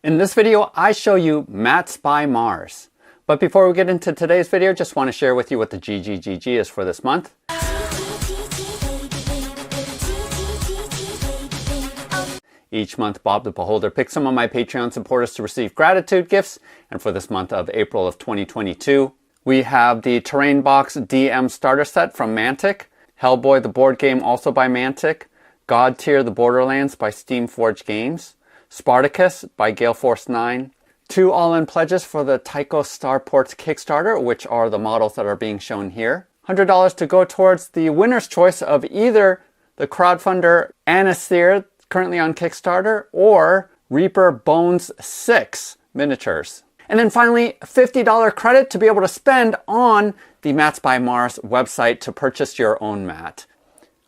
In this video, I show you mats by Mars. But before we get into today's video, just want to share with you what the GGGG is for this month. Each month, Bob the Beholder picks some of my Patreon supporters to receive gratitude gifts. And for this month of April of 2022, we have the Terrain Box DM Starter Set from Mantic, Hellboy the board game also by Mantic, God Tier the Borderlands by Steamforged Games, Spartacus by Gale Force 9, 2 all-in pledges for the Tycho Starports Kickstarter, which are the models that are being shown here, $100 to go towards the winner's choice of either the crowdfunder Anasphere, currently on Kickstarter, or Reaper Bones 6 miniatures. And then finally, $50 credit to be able to spend on the Mats by Mars website to purchase your own mat.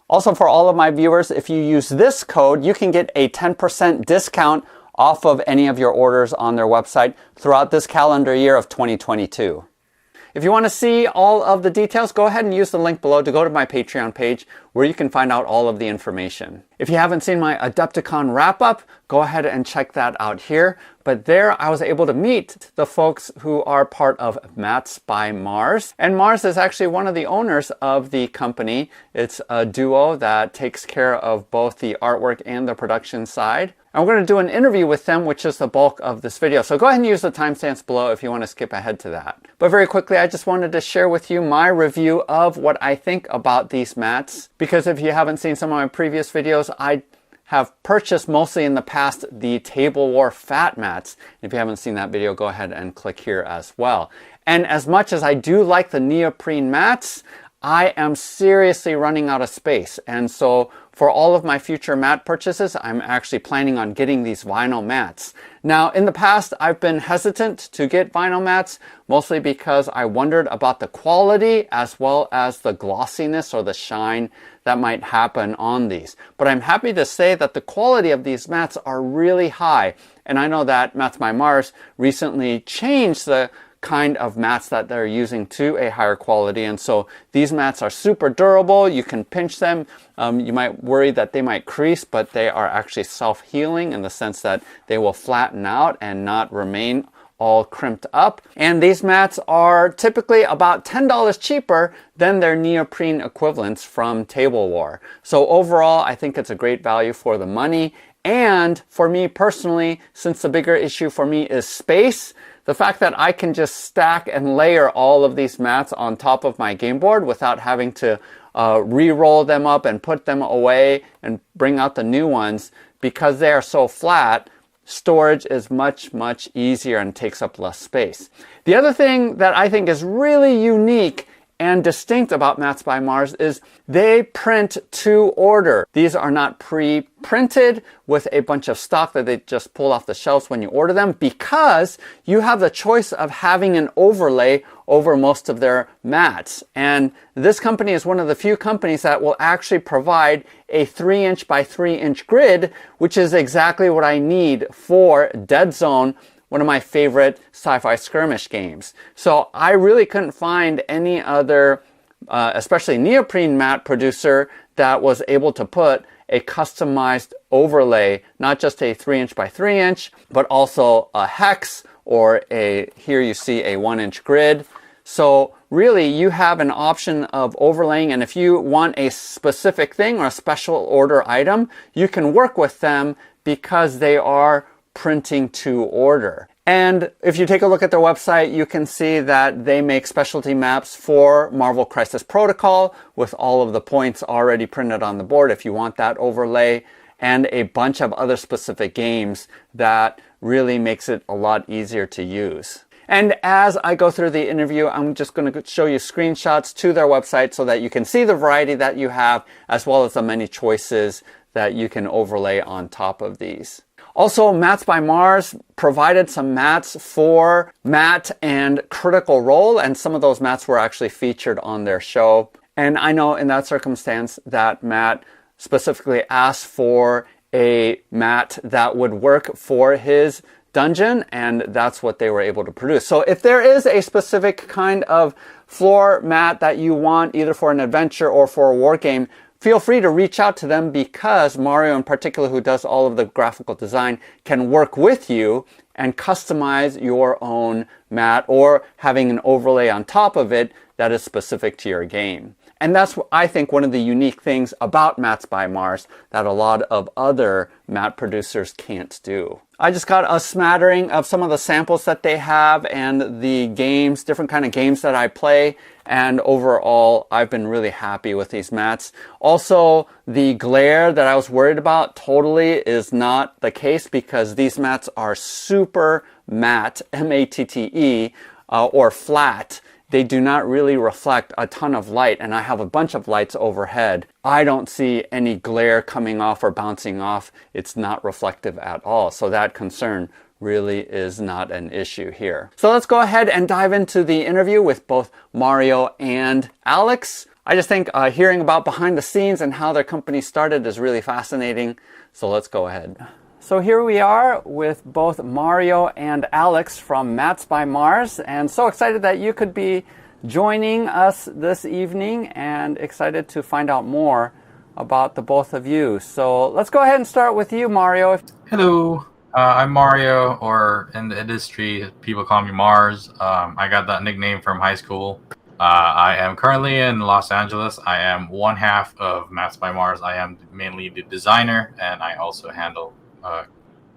Also, for all of my viewers, if you use this code, you can get a 10% discount off of any of your orders on their website throughout this calendar year of 2022. If you want to see all of the details, go ahead and use the link below to go to my Patreon page where you can find out all of the information. If you haven't seen my Adepticon wrap-up, go ahead and check that out here. But there I was able to meet the folks who are part of Mats by Mars. And Mars is actually one of the owners of the company. It's a duo that takes care of both the artwork and the production side. And we're going to do an interview with them, which is the bulk of this video. So go ahead and use the timestamps below if you want to skip ahead to that. But very quickly, I just wanted to share with you my review of what I think about these mats. Because if you haven't seen some of my previous videos, I have purchased mostly in the past the Table War Fat mats. If you haven't seen that video, go ahead and click here as well. And as much as I do like the neoprene mats, I am seriously running out of space. And so for all of my future mat purchases, I'm actually planning on getting these vinyl mats. Now, in the past, I've been hesitant to get vinyl mats, mostly because I wondered about the quality as well as the glossiness or the shine that might happen on these. But I'm happy to say that the quality of these mats are really high. And I know that Mats by Mars recently changed the kind of mats that they're using to a higher quality, and so these mats are super durable. You can pinch them. You might worry that they might crease, but they are actually self-healing in the sense that they will flatten out and not remain all crimped up. And these mats are typically about $10 cheaper than their neoprene equivalents from Table War. So overall, I think it's a great value for the money. And for me personally, since the bigger issue for me is space, the fact that I can just stack and layer all of these mats on top of my game board without having to re-roll them up and put them away and bring out the new ones, because they are so flat, storage is much, much easier and takes up less space. The other thing that I think is really unique and distinct about Mats by Mars is they print to order. These are not pre-printed with a bunch of stock that they just pull off the shelves when you order them, because you have the choice of having an overlay over most of their mats. And this company is one of the few companies that will actually provide a 3-inch by 3-inch grid, which is exactly what I need for Dead Zone, one of my favorite sci-fi skirmish games. So I really couldn't find any other, especially neoprene mat producer, that was able to put a customized overlay, not just a 3-inch by 3-inch, but also a hex or here you see a 1-inch grid. So really you have an option of overlaying, and if you want a specific thing or a special order item, you can work with them because they are printing to order. And if you take a look at their website, you can see that they make specialty maps for Marvel Crisis Protocol with all of the points already printed on the board if you want that overlay, and a bunch of other specific games that really makes it a lot easier to use. And as I go through the interview, I'm just going to show you screenshots to their website so that you can see the variety that you have, as well as the many choices that you can overlay on top of these. Also, Mats by Mars provided some mats for Matt and Critical Role, and some of those mats were actually featured on their show. And I know in that circumstance that Matt specifically asked for a mat that would work for his dungeon, and that's what they were able to produce. So if there is a specific kind of floor mat that you want, either for an adventure or for a war game, feel free to reach out to them, because Mario in particular, who does all of the graphical design, can work with you and customize your own mat, or having an overlay on top of it that is specific to your game. And that's, I think, one of the unique things about Mats by Mars that a lot of other mat producers can't do. I just got a smattering of some of the samples that they have and the games, different kind of games that I play. And overall, I've been really happy with these mats. Also, the glare that I was worried about totally is not the case, because these mats are super matte, M-A-T-T-E, or flat. They do not really reflect a ton of light, and I have a bunch of lights overhead. I don't see any glare coming off or bouncing off. It's not reflective at all. So that concern really is not an issue here. So let's go ahead and dive into the interview with both Mario and Alex. I just think hearing about behind the scenes and how their company started is really fascinating. So let's go ahead. So here we are with both Mario and Alex from Mats by Mars, and so excited that you could be joining us this evening, and excited to find out more about the both of you. So let's go ahead and start with you, Mario. Hello, I'm Mario, or in the industry, people call me Mars. I got that nickname from high school. I am currently in Los Angeles. I am one half of Mats by Mars. I am mainly the designer, and I also handle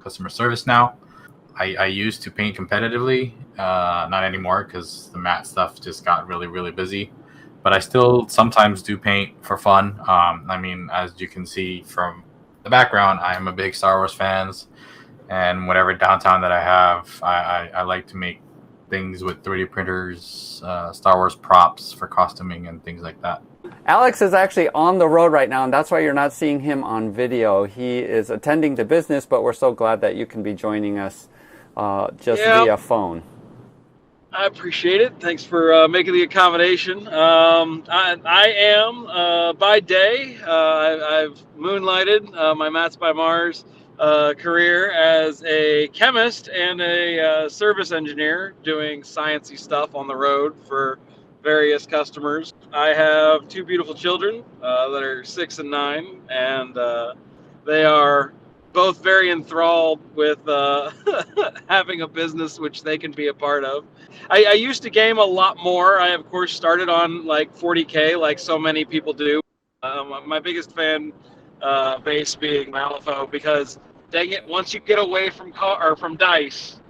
customer service now. I used to paint competitively, not anymore, because the mat stuff just got really busy. But I still sometimes do paint for fun. I mean, as you can see from the background, I am a big Star Wars fans, and whatever downtown that I have, I like to make things with 3D printers, Star Wars props for costuming and things like that. Alex is actually on the road right now, and that's why you're not seeing him on video. He is attending to business, but we're so glad that you can be joining us via phone. I appreciate it. Thanks for making the accommodation. I am, by day, I've moonlighted my Mats by Mars career as a chemist and a service engineer, doing sciencey stuff on the road for various customers. I have two beautiful children that are 6 and 9, and they are both very enthralled with having a business which they can be a part of. I used to game a lot more. I, of course, started on like 40K, like so many people do. My biggest fan base being Malifaux, because dang it, once you get away from dice,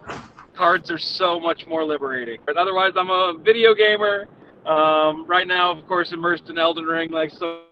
cards are so much more liberating. But otherwise, I'm a video gamer. Right now, of course, immersed in Elden Ring, like so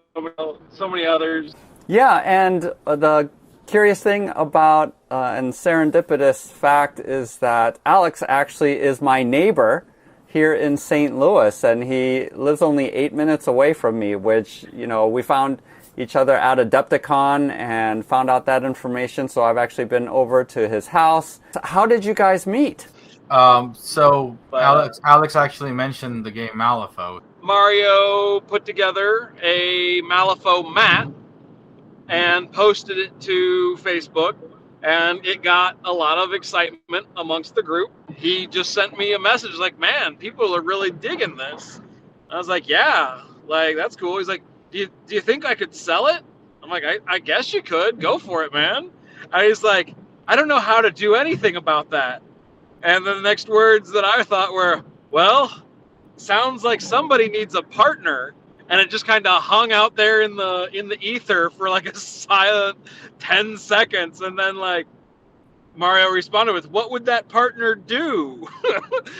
many others. Yeah, and the curious thing about and serendipitous fact is that Alex actually is my neighbor here in St. Louis, and he lives only 8 minutes away from me, which, you know, we found each other at Adepticon and found out that information, so I've actually been over to his house. How did you guys meet? So Alex actually mentioned the game Malifaux. Mario put together a Malifaux mat and posted it to Facebook, and it got a lot of excitement amongst the group. He just sent me a message like, man, people are really digging this. I was like, yeah, like, that's cool. He's like, do you think I could sell it? I'm like, I guess you could. Go for it, man. And he's like, I don't know how to do anything about that. And then the next words that I thought were, well, sounds like somebody needs a partner. And it just kind of hung out there in the ether for like a silent 10 seconds. And then like Mario responded with, what would that partner do?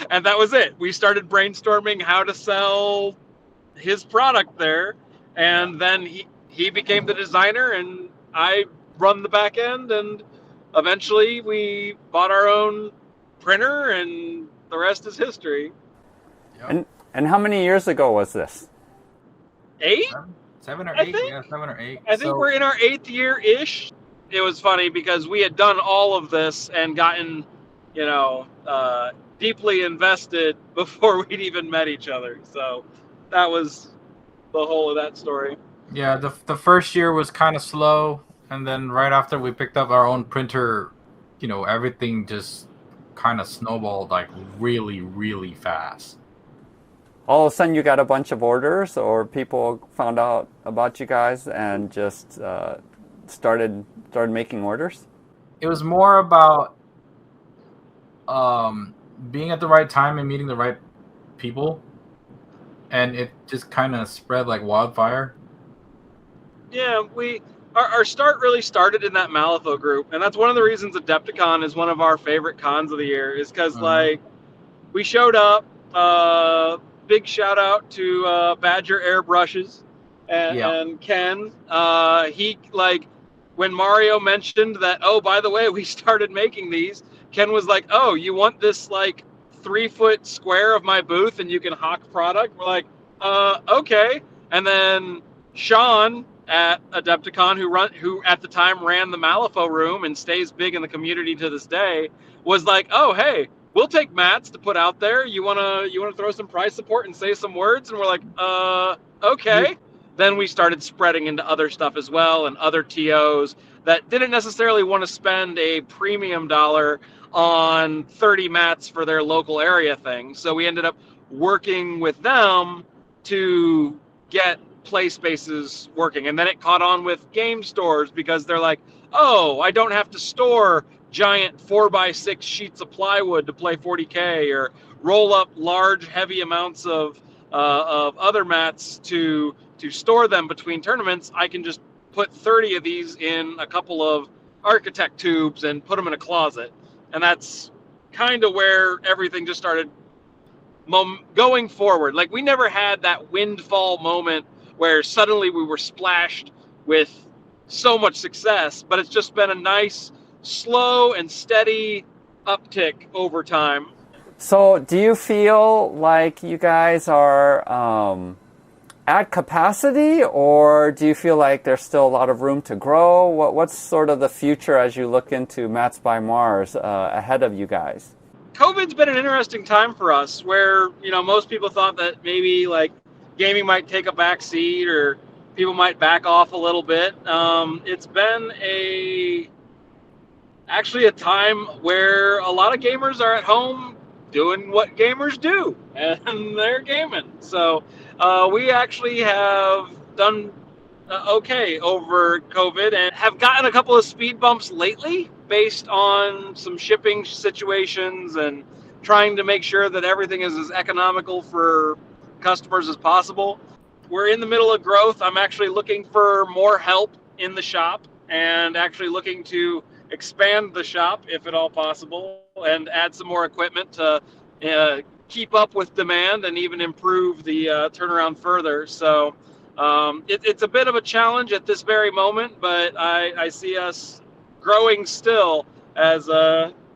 And that was it. We started brainstorming how to sell his product there. And then he became the designer, and I run the back end. And eventually we bought our own printer, and the rest is history. Yep. And how many years ago was this? 8? 7 or 8? Yeah, 7 or 8. I think we're in our 8th year-ish. It was funny because we had done all of this and gotten, deeply invested before we'd even met each other. So that was the whole of that story. Yeah, the first year was kind of slow, and then right after we picked up our own printer, everything just kind of snowballed like really fast. all of a sudden you got a bunch of orders, or people found out about you guys and just started making orders? It was more about being at the right time and meeting the right people, and it just kind of spread like wildfire. Yeah, our start really started in that Malifaux group, and that's one of the reasons Adepticon is one of our favorite cons of the year, is because like we showed up. Big shout out to Badger Airbrushes and Ken. He like when Mario mentioned that. Oh, by the way, we started making these. Ken was like, "Oh, you want this like 3-foot square of my booth, and you can hawk product?" We're like, okay." And then Sean at Adepticon, who at the time ran the Malifaux room and stays big in the community to this day, was like, "Oh, hey, we'll take mats to put out there. You wanna throw some price support and say some words?" And we're like, okay. Then we started spreading into other stuff as well, and other TOs that didn't necessarily want to spend a premium dollar on 30 mats for their local area thing. So we ended up working with them to get play spaces working. And then it caught on with game stores, because they're like, "Oh, I don't have to store giant 4x6 sheets of plywood to play 40K, or roll up large, heavy amounts of other mats to store them between tournaments. I can just put 30 of these in a couple of architect tubes and put them in a closet." And that's kind of where everything just started going forward. Like, we never had that windfall moment where suddenly we were splashed with so much success, but it's just been a nice, slow and steady uptick over time. So do you feel like you guys are at capacity, or do you feel like there's still a lot of room to grow? What's sort of the future as you look into Mats by Mars ahead of you guys? COVID's been an interesting time for us, where, you know, most people thought that maybe like gaming might take a back seat, or people might back off a little bit. It's been actually a time where a lot of gamers are at home doing what gamers do, and they're gaming. So we actually have done okay over COVID, and have gotten a couple of speed bumps lately based on some shipping situations and trying to make sure that everything is as economical for customers as possible. We're in the middle of growth. I'm actually looking for more help in the shop, and actually looking to expand the shop if at all possible, and add some more equipment to keep up with demand and even improve the turnaround further. So it's a bit of a challenge at this very moment, but I see us growing still as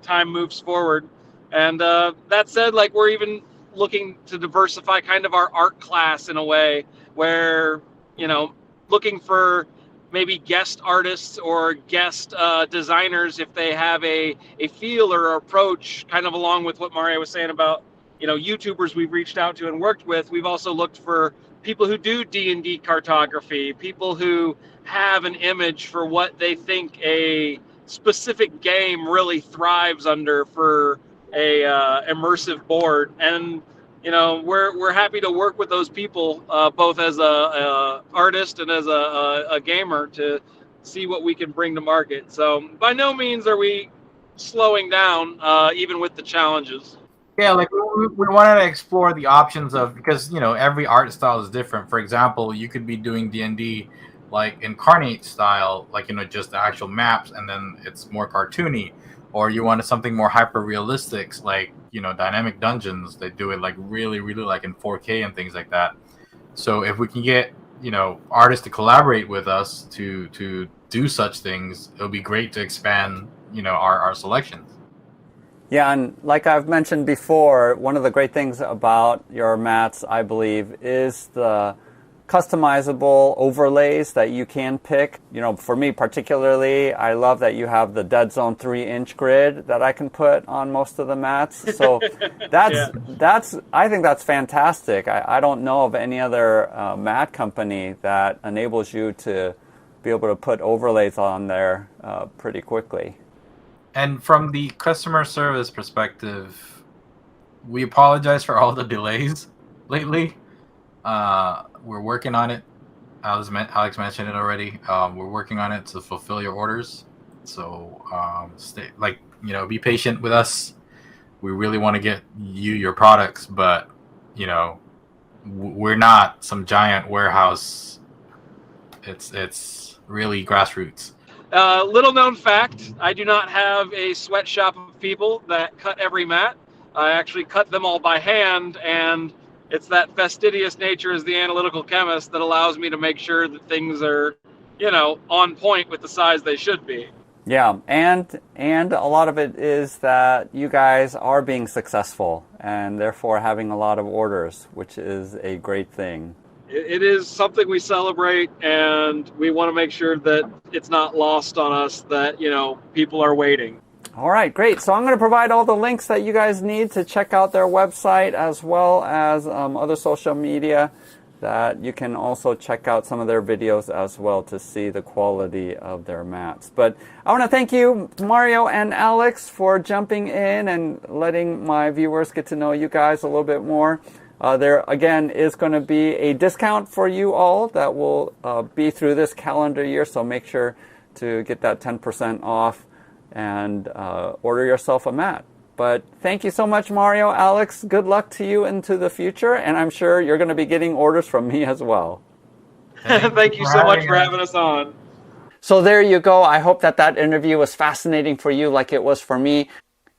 time moves forward. And that said, like, we're even looking to diversify kind of our art class in a way where, you know, looking for maybe guest artists or guest designers if they have a feel or approach, kind of along with what Mario was saying about, you know, YouTubers we've reached out to and worked with. We've also looked for people who do D&D cartography, people who have an image for what they think a specific game really thrives under for a immersive board. And you know, we're happy to work with those people, both as a artist and as a gamer, to see what we can bring to market. So by no means are we slowing down, even with the challenges. Yeah, like we wanted to explore the options of, because, you know, every art style is different. For example, you could be doing D&D like incarnate style, like, you know, just the actual maps, and then it's more cartoony. Or you wanted something more hyper realistic, like, you know, dynamic dungeons. They do it like really, really like in 4K and things like that. So if we can get, you know, artists to collaborate with us to do such things, it'll be great to expand, you know, our selections. Yeah, and like I've mentioned before, one of the great things about your mats, I believe, is the customizable overlays that you can pick. You know, for me particularly, I love that you have the Dead Zone 3-inch grid that I can put on most of the mats. So that's I think that's fantastic. I don't know of any other mat company that enables you to be able to put overlays on there pretty quickly. And from the customer service perspective, we apologize for all the delays. lately. We're working on it. Alex mentioned it already. We're working on it to fulfill your orders. So stay, like, be patient with us. We really want to get you your products, but we're not some giant warehouse. It's really grassroots. Little known fact, I do not have a sweatshop of people that cut every mat. I actually cut them all by hand, and it's that fastidious nature as the analytical chemist that allows me to make sure that things are, on point with the size they should be. Yeah, and a lot of it is that you guys are being successful and therefore having a lot of orders, which is a great thing. It is something we celebrate, and we want to make sure that it's not lost on us that, people are waiting. All right, great. So I'm going to provide all the links that you guys need to check out their website, as well as other social media that you can also check out some of their videos as well to see the quality of their mats. But I want to thank you, Mario and Alex, for jumping in and letting my viewers get to know you guys a little bit more. There, again, is going to be a discount for you all that will be through this calendar year, so make sure to get that 10% off and order yourself a mat. But thank you so much, Mario, Alex. Good luck to you into the future, and I'm sure you're going to be getting orders from me as well. Thank you so much for having us on. So there you go. I hope that interview was fascinating for you like it was for me.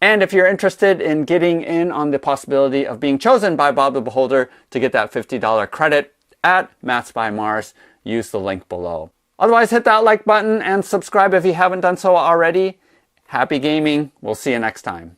And if you're interested in getting in on the possibility of being chosen by Bob the Beholder to get that $50 credit at Mats by Mars, use the link below. Otherwise, hit that like button and subscribe if you haven't done so already. Happy gaming. We'll see you next time.